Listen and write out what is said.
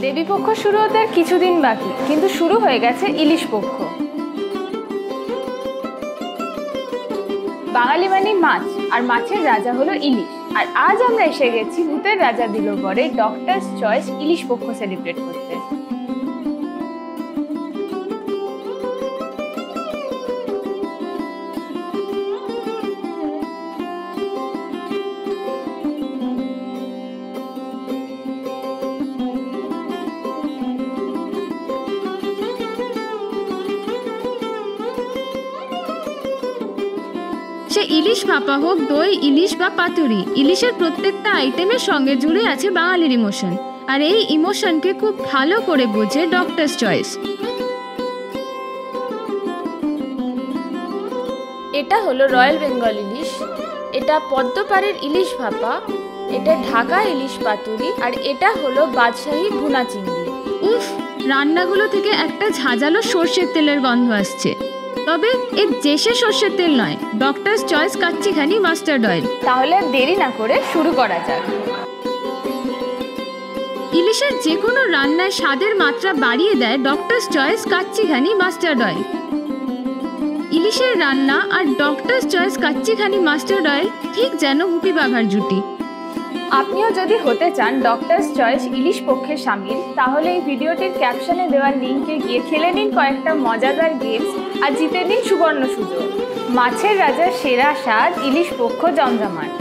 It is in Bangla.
দেবীপক্ষ শুরু হতে আর কিছুদিন বাকি, কিন্তু শুরু হয়ে গেছে ইলিশ পক্ষ। বাঙালি মানে মাছ, আর মাছের রাজা হলো ইলিশ। আর আজ আমরা এসে গেছি ভূতের রাজা দিলবরে ডক্টরস চয়েস ইলিশ পক্ষ সেলিব্রেট করতে। সে ইলিশ ভাপা হোক, দই ইলিশ বা পাতুরি, ইলিশের প্রত্যেকটা আইটেমের সঙ্গে জুড়ে আছে বাঙালির ইমোশন। আর এই ইমোশনকে খুব ভালো করে বোঝে ডক্টরস চয়েস। এটা হলো রয়্যাল বেঙ্গল ইলিশ, এটা পদ্মপাড়ের ইলিশ ভাপা, এটা ঢাকা ইলিশ পাতুরি, আর এটা হলো বাদশাহী ভুনা চিংড়ি। উফ, রান্নাগুলো থেকে একটা ঝাঁঝালো সর্ষের তেলের গন্ধ আসছে। তবে এর দেশে সর্ষের তেল নয়, ডক্টরস চয়েস কাচ্চিখানি মাস্টার্ড অয়েল। তাহলে আর দেরি না করে শুরু করা যাক। ইলিশের যে কোনো রান্নায় স্বাদের মাত্রা বাড়িয়ে দেয় ডক্টরস চয়েস কাচ্চিখানি মাস্টার্ড অয়েল। ইলিশের রান্না আর ডক্টরস চয়েস কাচ্চিখানি মাস্টার্ড অয়েল ঠিক যেন গুপি বাঘার জুটি। আপনিও যদি হতে চান ডক্টরস চয়েস ইলিশ পক্ষে সামিল, তাহলে এই ভিডিওটির ক্যাপশনে দেওয়া লিঙ্কে গিয়ে খেলে নিন কয়েকটা মজাদার গেমস আর জিতে নিন সুবর্ণ সুযোগ। মাছের রাজার সেরা স্বাদ ইলিশ পক্ষ জমজমাট।